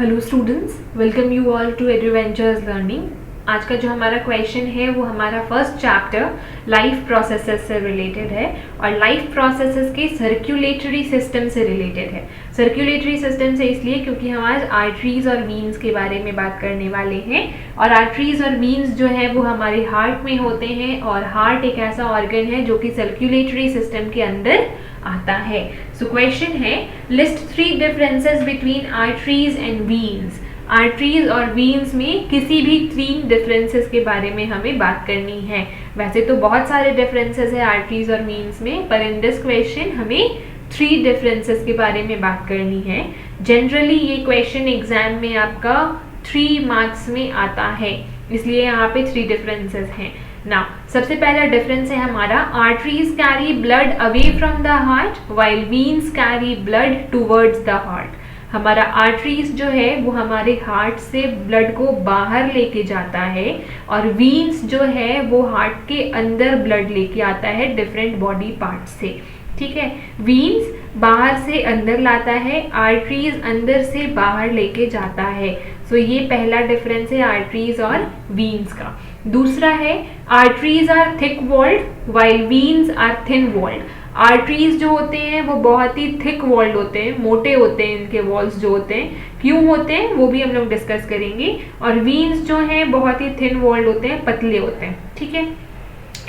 Hello students, welcome you all to adventures learning. आज का जो हमारा क्वेश्चन है वो हमारा फर्स्ट चैप्टर लाइफ प्रोसेसेस से रिलेटेड है और लाइफ प्रोसेसेस के सर्कुलेटरी सिस्टम से रिलेटेड है। सर्कुलेटरी सिस्टम से इसलिए क्योंकि हम आज आर्टरीज और वीन्स के बारे में बात करने वाले हैं और आर्टरीज और वीन्स जो है वो हमारे हार्ट में होते हैं और हार्ट एक ऐसा ऑर्गन है जो कि सर्कुलेटरी सिस्टम के अंदर आता है। सो क्वेश्चन है, list 3 differences between arteries and veins. Arteries और वीन्स में किसी भी 3 डिफरेंसेस के बारे में हमें बात करनी है। वैसे तो बहुत सारे डिफरेंसेस है आर्टरीज और वीन्स में, पर इन दिस क्वेश्चन हमें 3 डिफरेंसेस के बारे में बात करनी है। जनरली ये क्वेश्चन एग्जाम में आपका 3 मार्क्स में आता है, इसलिए यहाँ पे 3 डिफरेंसेस हैं। नाउ सबसे पहला डिफरेंस है हमारा, arteries carry blood away from the heart while veins carry blood towards the heart. हमारा आर्टरीज जो है वो हमारे हार्ट से ब्लड को बाहर लेके जाता है और वीन्स जो है वो हार्ट के अंदर ब्लड लेके आता है डिफरेंट बॉडी पार्ट से। ठीक है, वीन्स बाहर से अंदर लाता है, आर्टरीज अंदर से बाहर लेके जाता है। सो ये पहला डिफरेंस है आर्टरीज और वीन्स का। दूसरा है, arteries are thick walled while veins are thin walled. Arteries जो होते हैं वो बहुत ही थिक वॉल्ड होते हैं, मोटे होते हैं, इनके वॉल्स जो होते हैं। क्यों होते हैं वो भी हम लोग डिस्कस करेंगे। और वीन्स जो हैं बहुत ही थिन वॉल्ड होते हैं, पतले होते हैं। ठीक है,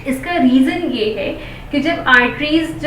इसका रीज़न ये है कि जब आर्टरीज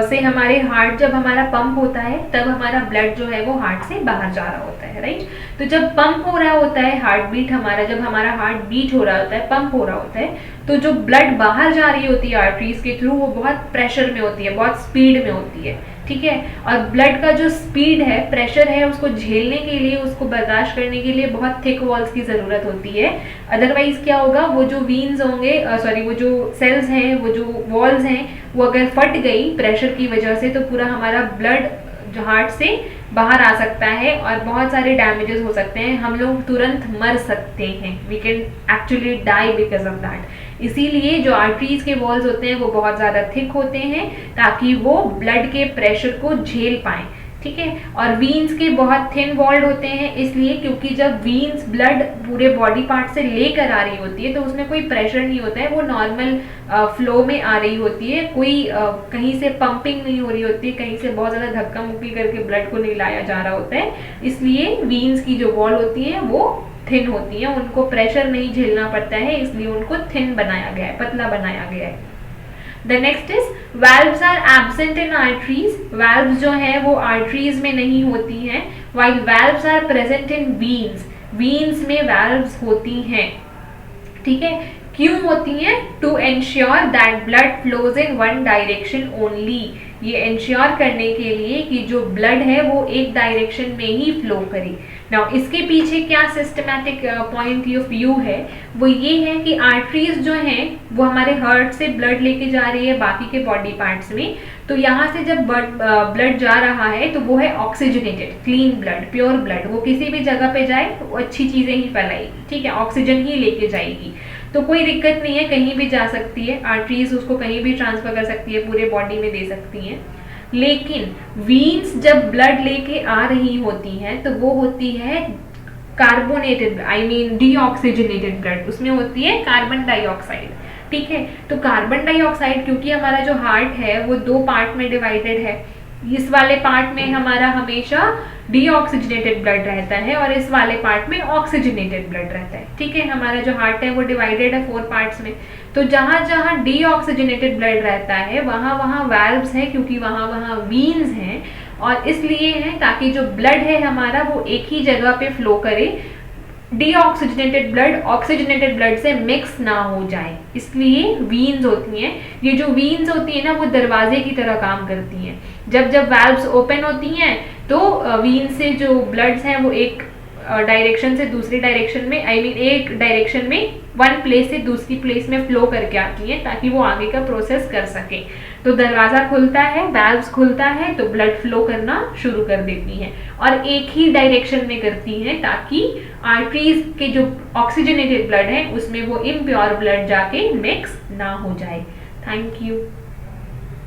से हमारे हार्ट जब हमारा पंप होता है तब हमारा ब्लड जो है वो हार्ट से बाहर जा रहा होता है, राइट। तो जब पंप हो रहा होता है, हार्ट बीट हमारा, जब हमारा हार्ट बीट हो रहा होता है, पंप हो रहा होता है, तो जो ब्लड बाहर जा रही होती है आर्टरीज के थ्रू वो बहुत प्रेशर में होती है, बहुत स्पीड में होती है। ठीक है, और ब्लड का जो स्पीड है, प्रेशर है, उसको झेलने के लिए, उसको बर्दाश्त करने के लिए बहुत थिक वॉल्स की ज़रूरत होती है। अदरवाइज क्या होगा, वो जो वीन्स होंगे, वो जो सेल्स हैं, वो जो वॉल्स हैं, वो अगर फट गई प्रेशर की वजह से तो पूरा हमारा ब्लड जो हार्ट से बाहर आ सकता है और बहुत सारे डैमेजेस हो सकते हैं। हम लोग तुरंत मर सकते हैं, we can actually die because of that. इसीलिए जो आर्टरीज के वॉल्स होते हैं वो बहुत ज़्यादा थिक होते हैं ताकि वो ब्लड के प्रेशर को झेल पाएँ। ठीक है, और वीन्स के बहुत थिन वॉल्ड होते हैं, इसलिए क्योंकि जब वीन्स ब्लड पूरे बॉडी पार्ट से लेकर आ रही होती है तो उसमें कोई प्रेशर नहीं होता है, वो नॉर्मल फ्लो में आ रही होती है, कोई कहीं से पंपिंग नहीं हो रही होती है, कहीं से बहुत ज़्यादा धक्का मुक्की करके ब्लड को नहीं लाया जा रहा होता है। इसलिए वीन्स की जो वॉल होती है वो थिन होती है, उनको प्रेशर नहीं झेलना पड़ता है, इसलिए उनको थिन बनाया गया है, पतला बनाया गया है। The next is valves are absent in arteries. Valves जो है वो arteries में नहीं होती हैं, while valves are present in veins. Veins में valves होती हैं। ठीक है, क्यों होती हैं? To ensure that blood flows in one direction only. ये इंश्योर करने के लिए कि जो ब्लड है वो एक डायरेक्शन में ही फ्लो करे। नाउ इसके पीछे क्या सिस्टमैटिक पॉइंट ऑफ व्यू है, वो ये है कि आर्टरीज जो हैं वो हमारे हार्ट से ब्लड लेके जा रही है बाकी के बॉडी पार्ट्स में। तो यहाँ से जब ब्लड जा रहा है तो वो है oxygenated, clean blood, pure blood. वो किसी भी जगह पे जाए तो अच्छी चीज़ें ही फैलाएगी, ठीक है, ऑक्सीजन ही लेके जाएगी, तो कोई दिक्कत नहीं है, कहीं भी जा सकती है। आर्टरीज उसको कहीं भी ट्रांसफर कर सकती है, पूरे बॉडी में दे सकती हैं। लेकिन वीन्स जब ब्लड लेके आ रही होती हैं तो वो होती है carbonated, I mean deoxygenated blood, उसमें होती है कार्बन डाइऑक्साइड। ठीक है, तो कार्बन डाइऑक्साइड, क्योंकि हमारा जो हार्ट है वो 2 पार्ट में डिवाइडेड है, इस वाले पार्ट में हमारा हमेशा डीऑक्सीजनेटेड ब्लड रहता है और इस वाले पार्ट में ऑक्सीजनेटेड ब्लड रहता है। ठीक है, हमारा जो हार्ट है वो डिवाइडेड है 4 पार्ट्स में, तो जहाँ जहाँ डीऑक्सीजनेटेड ब्लड रहता है वहाँ वहाँ वाल्व्स हैं, क्योंकि वहाँ वहाँ वीन्स हैं, और इसलिए है ताकि जो ब्लड है हमारा वो एक ही जगह पे फ्लो करे, डीऑक्सीजनेटेड ब्लड ऑक्सीजनेटेड ब्लड से मिक्स ना हो जाए, इसलिए वीन्स होती हैं। ये जो वीन्स होती है ना वो दरवाजे की तरह काम करती हैं। जब जब वाल्व्स ओपन होती हैं तो वीन से जो ब्लड्स हैं वो एक डायरेक्शन से दूसरी डायरेक्शन में, आई मीन एक डायरेक्शन में वन प्लेस से दूसरी प्लेस में फ्लो करके आती हैं ताकि वो आगे का प्रोसेस कर सके। तो दरवाज़ा खुलता है, वाल्व्स खुलता है तो ब्लड फ्लो करना शुरू कर देती हैं और एक ही डायरेक्शन में करती हैं ताकि आर्टरीज के जो ऑक्सीजनेटेड ब्लड है उसमें वो इम्प्योर ब्लड जाके मिक्स ना हो जाए। Thank you.